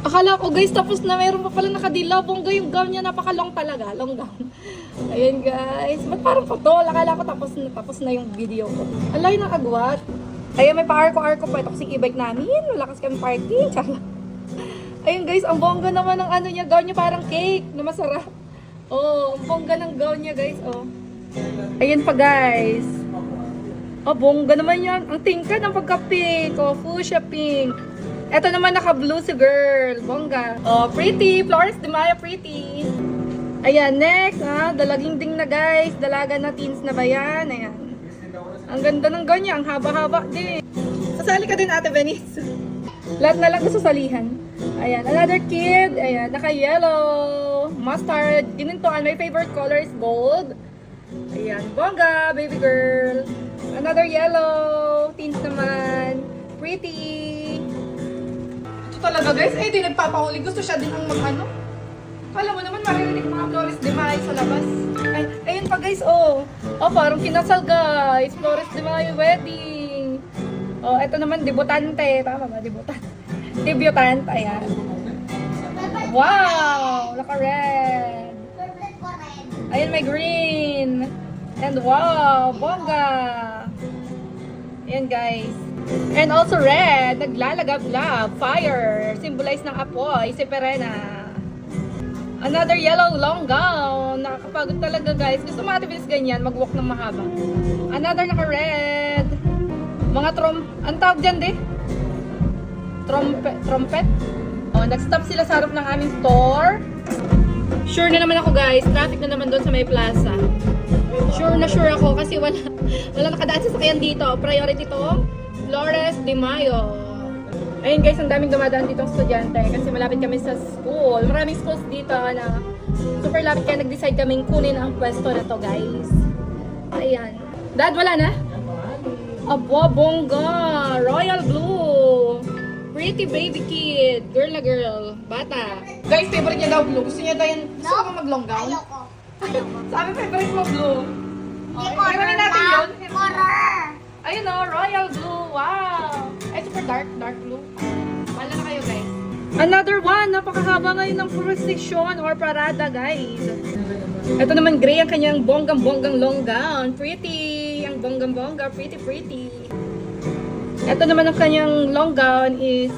Akala ko guys, tapos na mayroon pa pala nakadilaw. Bongga yung gown niya, napaka-long talaga. Long gown. Ayan guys. Ba't parang putol? Akala ko tapos na yung video ko. Alay ng agwat. Ayan, may pa-arko-arko pa. Ito kasing e-bike namin. Wala kasi kami parking. Charot. Ayun guys, ang bongga naman ng ano niya. Gown niya parang cake na masarap. Oh, ang bongga ng gown niya guys. Oh. Ayan pa guys. Oh, bongga naman yan. Ang tingkad ng pagka-pink. Oh, fuchsia pink. Ito naman naka-blue si girl. Bongga. Oh, pretty. Flores de Mayo, pretty. Ayan, next. Ha? Dalaging ding na guys. Dalaga na teens na ba yan? Ayan. Ang ganda ng gown niya. Ang haba-haba din. Sasali ka din, Ate Venice. Lahat na lang gusto salihan. Ayan, another kid. Ayan, naka-yellow. Mustard. Ginintuan. My favorite color is gold. Ayan, bongga, baby girl. Another yellow. Teens naman. Pretty. Ito talaga guys. Eh, di nagpapahuli. Gusto siya din ang mag-ano. Kala mo naman maririnig mga Flores de Mayo sa labas. Ay, ayun pa guys, oh. Oh, parang kinasal guys. Flores de Mayo wedding. Oh, ito naman, debutante. Tama ba? Debutante. Debutant. Ayan. Wow! Naka-red. Ayan, may green. And wow! Bongga! Ayan, guys. And also red. Naglalagab-lab. Fire. Symbolize ng apoy. Si Perena. Another yellow long gown. Nakakapagod talaga, guys. Gusto mo atibilis ganyan. Mag-walk ng mahaba. Another naka-red. Mga ang tawag dyan, di? Trumpet? Oh, nag-stop sila sa harap ng aming store. Sure na naman ako guys, traffic na naman doon sa may plaza. Sure na sure ako kasi wala nakadaan sa sakyan dito. Priority to, Flores de Mayo. Ayun guys, ang daming dumadaan dito ng estudyante kasi malapit kami sa school. Maraming schools dito na super lapit kaya nag-decide kaming kunin ang pwesto na to guys. Ayan. Dad, wala na? Abo, bongga! Royal blue! Pretty baby kid. Girl na girl. Bata. Guys, favorite niya daw blue. Gusto niya daw yan. Gusto ko mag-long gown? Ayoko. Sabi favorite mo blue. Okay, ironin natin yun. Ayun o, royal blue. Wow. Ay, super dark. Dark blue. Wala na kayo, guys. Another one. Napakahaba ngayon ng procession or parada, guys. Ito naman, gray ang kanyang bonggang-bonggang long gown. Pretty. Ang bonggang-bongga. Pretty, pretty. Ito naman ang kanyang long gown is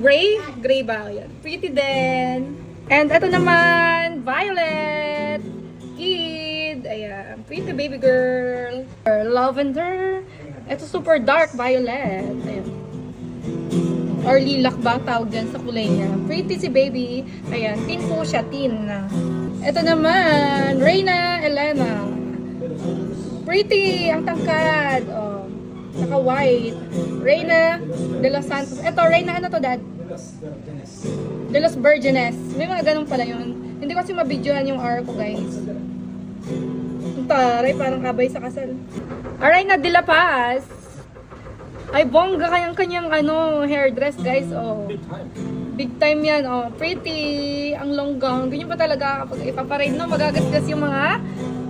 gray. Gray ba? Yan. Pretty din. And ito naman, violet. Kid. Ayan. Pretty baby girl. Lavender. Ito super dark violet. Ayan. Or lilac ba tawag dyan sa kulay niya. Pretty si baby. Ayan. Teen po siya. Teen. Ito naman, Reyna Elena. Pretty. Ang tangkad. Oh. Naka-white. Reyna de los Santos. Ito, Reyna ano to, Dad? De los Virgenes. May mga ganun pala yun. Hindi ko kasi mabidyohan yung R ko, guys. Ang taray, parang kabay sa kasal. Reyna de la Paz. Ay, bongga kanyang ano, hairdress, guys. Oh. Big time yan. Oh. Pretty. Ang long gown. Ganyan pa talaga kapag ipaparade, no? Magagasgas yung mga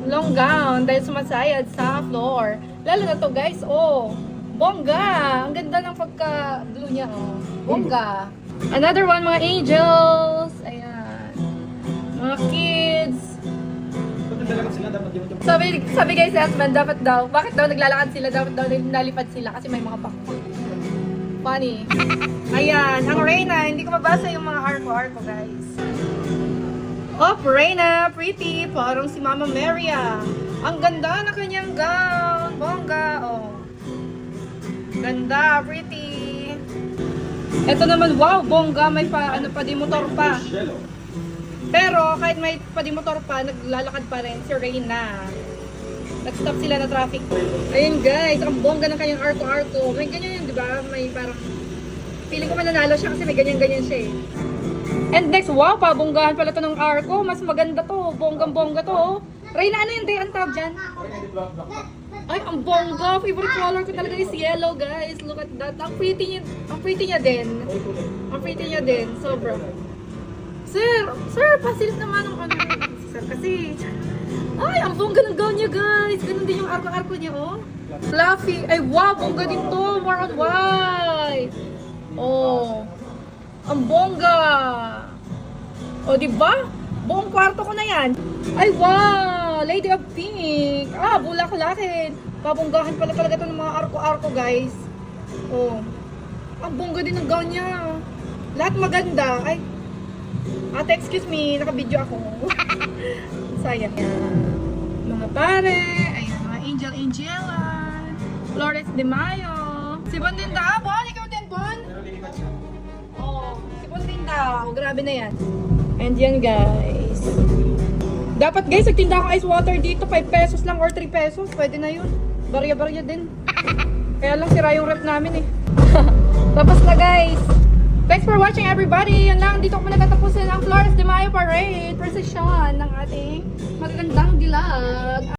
long gown dahil sumasayad sa floor. Lalo na to guys, oh, bongga! Ang ganda ng pagka-blue niya, oh. Bongga! Another one, mga angels! Ayan. Mga kids! Sabi guys, husband, dapat daw, bakit daw naglalakad sila, dapat daw nalipad sila kasi may mga backpack. Funny. Ayan, ang Reyna, hindi ko mabasa yung mga arko-arko guys. Oh, Reyna, pretty, parang si Mama Maria. Ang ganda na kanyang gown. Bongga, oh. Ganda, pretty. Ito naman, wow, bongga. May pa, ano pa, di motor pa. Pero, kahit may pa di motor pa, naglalakad pa rin si Reyna. Nag-stop sila na traffic. Ayun guys, ang bongga ng kanyang arko-arko. May ganyan yun, di ba? May parang, feeling ko mananalo siya kasi may ganyan-ganyan siya eh. And next, wow, pabonggahan pala to ng arko. Mas maganda to, bonggang-bongga to, oh. Reyna, ano yun, Day? Ang tawag dyan? Ay, ang bongga. Favorite color ko talaga is yellow, guys. Look at that. Ang pretty niya din. Ang pretty niya din. Sobra. Sir, pasilip naman ang ano. Sir, kasi. Ay, ang bongga ng gown niya, guys. Ganun din yung arko-arko niya, oh. Fluffy. Ay, wow, bongga din to. More on white. Oh. Ang bongga! O, diba? Buong kwarto ko na yan. Ay, wow! Lady of Pink. Ah, bulak-lakin. Pabonggahan pala talaga ito ng mga arko-arko, guys. Oh. Ang bongga din ng gown niya. Lahat maganda. Ay, ate, excuse me. Naka-video ako. Sayang yan. Mga pare. Ayan, mga Angelan. Flores de Mayo. Si Bon din daw. Bon, ikaw din, Bon. Oh, si Bon din daw. Grabe na yan. And yan, guys. Dapat, guys, nagtinda akong ice water dito. 5 pesos lang or 3 pesos. Pwede na yun. Barya-barya din. Kaya lang sira yung rep namin eh. Tapos na, guys. Thanks for watching, everybody. Yan lang. Dito ko nagtatapusin ang Flores de Mayo Parade. Procession ng ating magagandang dilag.